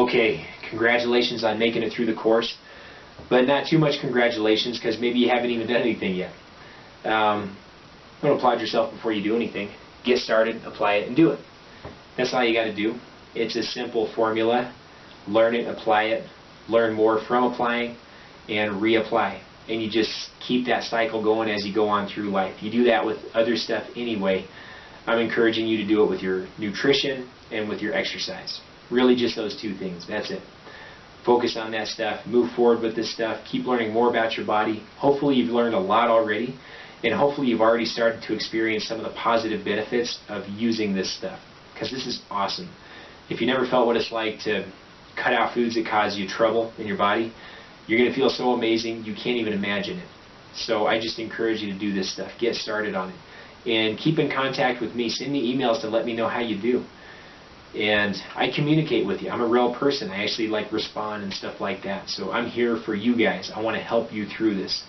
okay, congratulations on making it through the course, but not too much congratulations because maybe you haven't even done anything yet. Don't applaud yourself before you do anything. Get started, apply it, and do it. That's all you got to do. It's a simple formula. Learn it, apply it, learn more from applying, and reapply. And you just keep that cycle going as you go on through life. You do that with other stuff anyway. I'm encouraging you to do it with your nutrition and with your exercise. Really just those two things. That's it. Focus on that stuff. Move forward with this stuff. Keep learning more about your body. Hopefully you've learned a lot already. And hopefully you've already started to experience some of the positive benefits of using this stuff. Because this is awesome. If you never felt what it's like to cut out foods that cause you trouble in your body, you're going to feel so amazing you can't even imagine it. So I just encourage you to do this stuff. Get started on it. And keep in contact with me. Send me emails to let me know how you do. And I communicate with you. I'm a real person. I actually respond and stuff like that. So I'm here for you guys. I want to help you through this.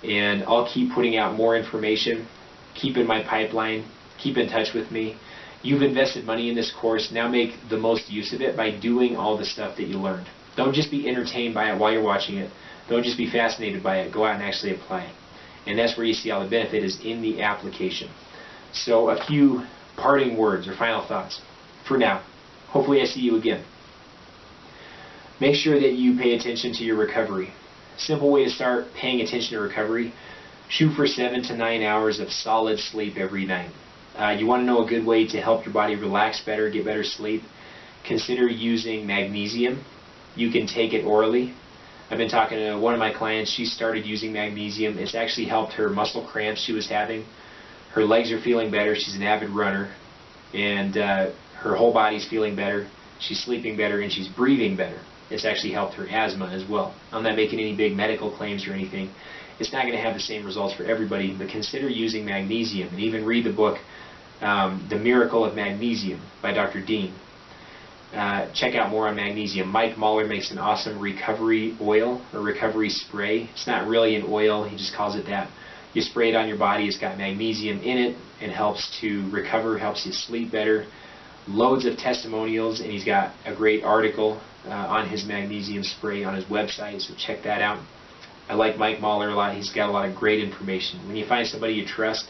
And I'll keep putting out more information. Keep in my pipeline. Keep in touch with me. You've invested money in this course. Now make the most use of it by doing all the stuff that you learned. Don't just be entertained by it while you're watching it. Don't just be fascinated by it. Go out and actually apply it. And that's where you see all the benefit is in the application. So a few parting words or final thoughts for now. Hopefully I see you again. Make sure that you pay attention to your recovery. Simple way to start paying attention to recovery. Shoot for 7 to 9 hours of solid sleep every night. You want to know a good way to help your body relax better, get better sleep. Consider using magnesium. You can take it orally. I've been talking to one of my clients. She started using magnesium. It's actually helped her muscle cramps she was having. Her legs are feeling better. She's an avid runner. And her whole body's feeling better. She's sleeping better and she's breathing better. It's actually helped her asthma as well. I'm not making any big medical claims or anything. It's not going to have the same results for everybody, but consider using magnesium and even read the book The Miracle of Magnesium by Dr. Dean. Check out more on magnesium. Mike Mahler makes an awesome recovery oil or recovery spray. It's not really an oil, he just calls it that. You spray it on your body, it's got magnesium in it and helps to recover, helps you sleep better. Loads of testimonials, and he's got a great article on his magnesium spray on his website, so check that out. I like Mike Mahler a lot. He's got a lot of great information. When you find somebody you trust,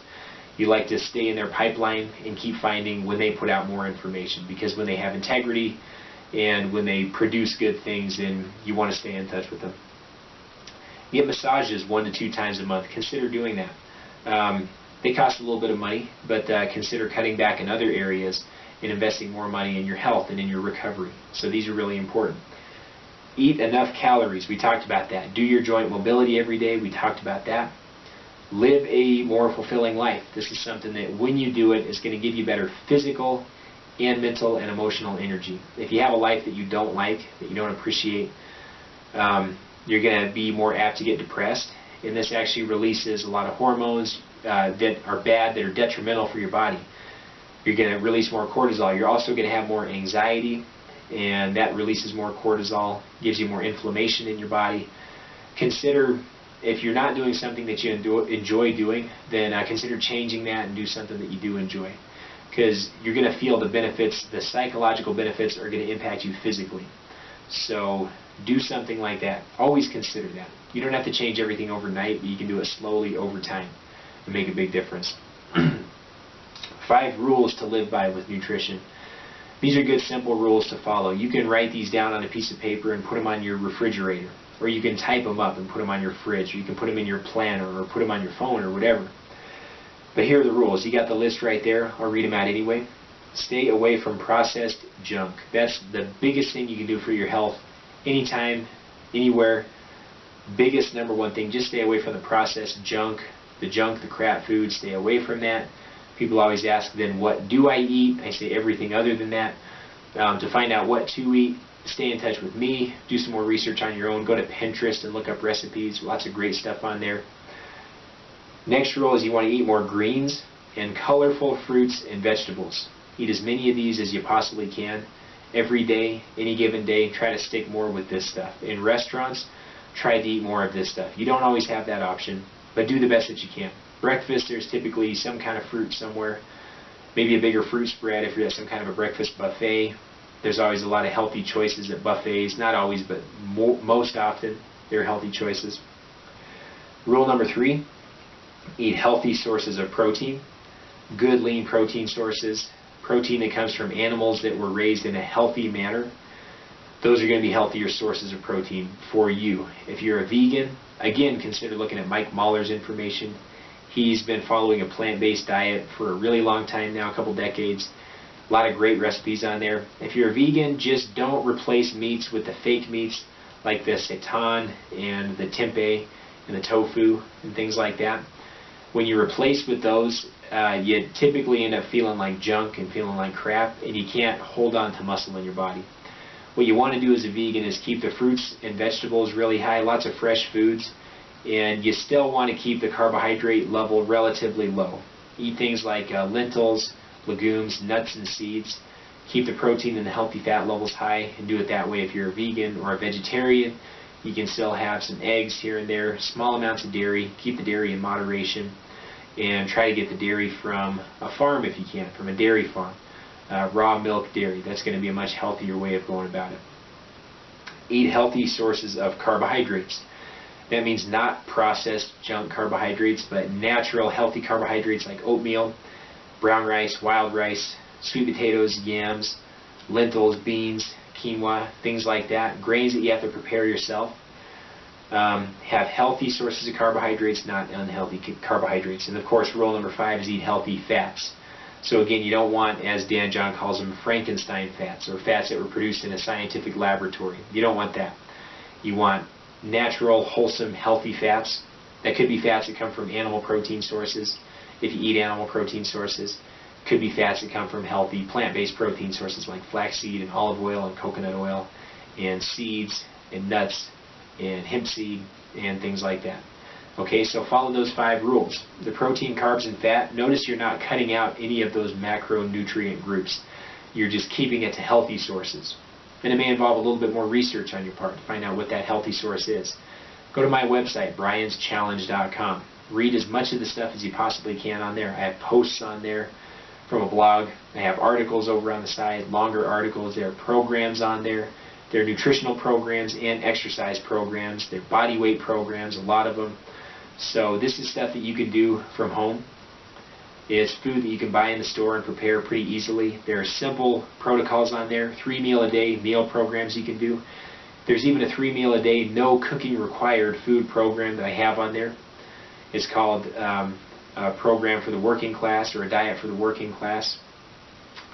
you like to stay in their pipeline and keep finding when they put out more information, because when they have integrity and when they produce good things, then you want to stay in touch with them. Get massages 1 to 2 times a month. Consider doing that. They cost a little bit of money, but consider cutting back in other areas and investing more money in your health and in your recovery. So these are really important. Eat enough calories. We talked about that. Do your joint mobility every day. We talked about that. Live a more fulfilling life. This is something that when you do it, is going to give you better physical and mental and emotional energy. If you have a life that you don't like, that you don't appreciate, you're going to be more apt to get depressed. And this actually releases a lot of hormones that are bad, that are detrimental for your body. You're going to release more cortisol. You're also going to have more anxiety, and that releases more cortisol, gives you more inflammation in your body. Consider, if you're not doing something that you enjoy doing, then consider changing that and do something that you do enjoy. Because you're going to feel the benefits, the psychological benefits are going to impact you physically. So do something like that. Always consider that. You don't have to change everything overnight, but you can do it slowly over time and make a big difference. 5 rules to live by with nutrition. These are good, simple rules to follow. You can write these down on a piece of paper and put them on your refrigerator. Or you can type them up and put them on your fridge. Or you can put them in your planner or put them on your phone or whatever. But here are the rules. You got the list right there. I'll read them out anyway. Stay away from processed junk. That's the biggest thing you can do for your health. Anytime, anywhere. Biggest number one thing. Just stay away from the processed junk. The crap food. Stay away from that. People always ask, then what do I eat? I say everything other than that. To find out what to eat, stay in touch with me. Do some more research on your own. Go to Pinterest and look up recipes. Lots of great stuff on there. Next rule is you want to eat more greens and colorful fruits and vegetables. Eat as many of these as you possibly can. Every day, any given day, try to stick more with this stuff. In restaurants, try to eat more of this stuff. You don't always have that option, but do the best that you can. Breakfast, there's typically some kind of fruit somewhere. Maybe a bigger fruit spread if you're at some kind of a breakfast buffet. There's always a lot of healthy choices at buffets. Not always, but most often, they're healthy choices. Rule number 3, eat healthy sources of protein. Good lean protein sources. Protein that comes from animals that were raised in a healthy manner. Those are going to be healthier sources of protein for you. If you're a vegan, again, consider looking at Mike Mahler's information. He's been following a plant-based diet for a really long time now, a couple decades. A lot of great recipes on there. If you're a vegan, just don't replace meats with the fake meats like the seitan and the tempeh and the tofu and things like that. When you replace with those, you typically end up feeling like junk and feeling like crap, and you can't hold on to muscle in your body. What you want to do as a vegan is keep the fruits and vegetables really high, lots of fresh foods, and you still want to keep the carbohydrate level relatively low. Eat things like lentils, legumes, nuts, and seeds. Keep the protein and the healthy fat levels high, and do it that way if you're a vegan or a vegetarian. You can still have some eggs here and there, small amounts of dairy. Keep the dairy in moderation, and try to get the dairy from a farm if you can, from a dairy farm. Raw milk dairy, that's going to be a much healthier way of going about it. Eat healthy sources of carbohydrates. That means not processed junk carbohydrates, but natural healthy carbohydrates like oatmeal, brown rice, wild rice, sweet potatoes, yams, lentils, beans, quinoa, things like that. Grains that you have to prepare yourself. Have healthy sources of carbohydrates, not unhealthy carbohydrates. And of course, rule number 5 is eat healthy fats. So again, you don't want, as Dan John calls them, Frankenstein fats, or fats that were produced in a scientific laboratory. You don't want that. You want natural, wholesome, healthy fats. That could be fats that come from animal protein sources, if you eat animal protein sources. Could be fats that come from healthy plant-based protein sources like flaxseed and olive oil and coconut oil and seeds and nuts and hemp seed and things like that. Okay, so follow those 5 rules. The protein, carbs, and fat, notice you're not cutting out any of those macronutrient groups. You're just keeping it to healthy sources. And it may involve a little bit more research on your part to find out what that healthy source is. Go to my website, brianschallenge.com. Read as much of the stuff as you possibly can on there. I have posts on there from a blog. I have articles over on the side, longer articles. There are programs on there. There are nutritional programs and exercise programs. There are body weight programs, a lot of them. So this is stuff that you can do from home. It's food that you can buy in the store and prepare pretty easily. There are simple protocols on there, 3 meal a day meal programs you can do. There's even a 3 meal a day no cooking required food program that I have on there. It's called a program for the working class, or a diet for the working class.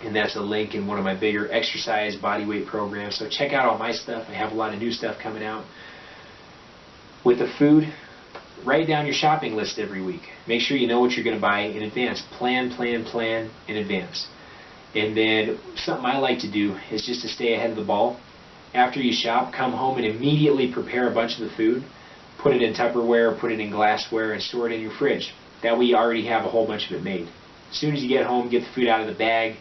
And that's a link in one of my bigger exercise body weight programs. So check out all my stuff. I have a lot of new stuff coming out. With the food, write down your shopping list every week. Make sure you know what you're going to buy in advance. Plan in advance. And then something I like to do is just to stay ahead of the ball. After you shop, come home and immediately prepare a bunch of the food. Put it in Tupperware, put it in glassware, and store it in your fridge. That way you already have a whole bunch of it made. As soon as you get home, get the food out of the bag,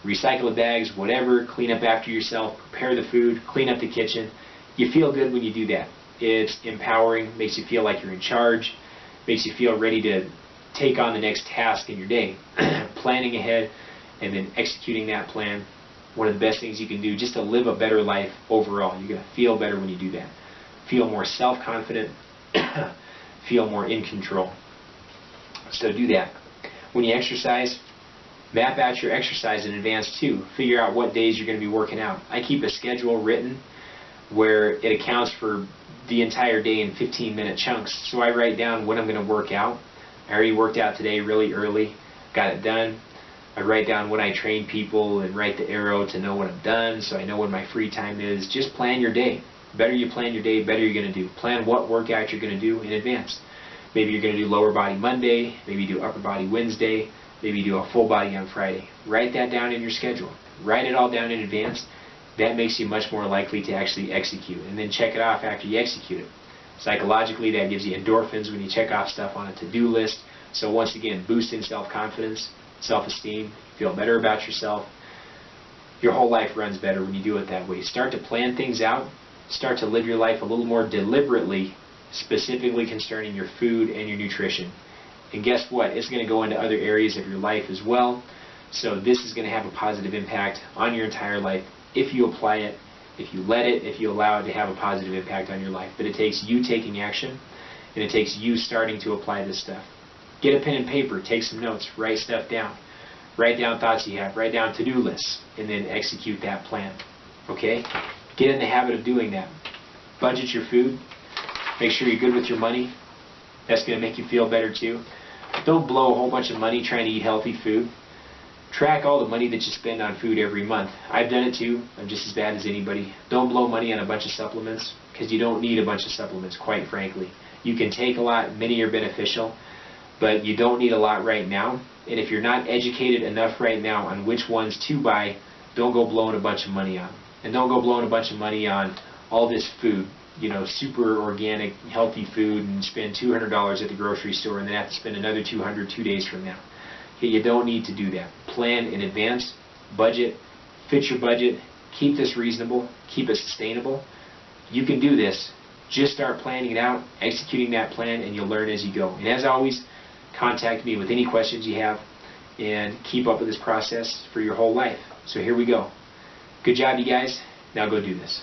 recycle the bags, whatever, clean up after yourself, prepare the food, clean up the kitchen. You feel good when you do that. It's empowering, makes you feel like you're in charge, makes you feel ready to take on the next task in your day. Planning ahead and then executing that plan, one of the best things you can do just to live a better life overall. You're going to feel better when you do that. Feel more self-confident, feel more in control. So do that. When you exercise, map out your exercise in advance too. Figure out what days you're going to be working out. I keep a schedule written where it accounts for the entire day in 15-minute chunks. So I write down when I'm going to work out. I already worked out today really early, got it done. I write down when I train people and write the arrow to know when I'm done, so I know when my free time is. Just plan your day. Better you plan your day, better you're going to do. Plan what workout you're going to do in advance. Maybe you're going to do lower body Monday, maybe you do upper body Wednesday, maybe you do a full body on Friday. Write that down in your schedule. Write it all down in advance. That makes you much more likely to actually execute. And then check it off after you execute it. Psychologically, that gives you endorphins when you check off stuff on a to-do list. So once again, boosting self-confidence, self-esteem, feel better about yourself. Your whole life runs better when you do it that way. Start to plan things out. Start to live your life a little more deliberately, specifically concerning your food and your nutrition. And guess what? It's going to go into other areas of your life as well. So this is going to have a positive impact on your entire life if you apply it, if you let it, if you allow it to have a positive impact on your life. But it takes you taking action, and it takes you starting to apply this stuff. Get a pen and paper, take some notes, write stuff down. Write down thoughts you have, write down to-do lists, and then execute that plan. Okay? Get in the habit of doing that. Budget your food. Make sure you're good with your money. That's going to make you feel better too. Don't blow a whole bunch of money trying to eat healthy food. Track all the money that you spend on food every month. I've done it too. I'm just as bad as anybody. Don't blow money on a bunch of supplements, because you don't need a bunch of supplements, quite frankly. You can take a lot, many are beneficial, but you don't need a lot right now. And if you're not educated enough right now on which ones to buy, don't go blowing a bunch of money on. And don't go blowing a bunch of money on all this food, super organic, healthy food, and spend $200 at the grocery store and then have to spend another $200 2 days from now. Okay, you don't need to do that. Plan in advance, budget, fit your budget, keep this reasonable, keep it sustainable. You can do this. Just start planning it out, executing that plan, and you'll learn as you go. And as always, contact me with any questions you have, and keep up with this process for your whole life. So here we go. Good job, you guys. Now go do this.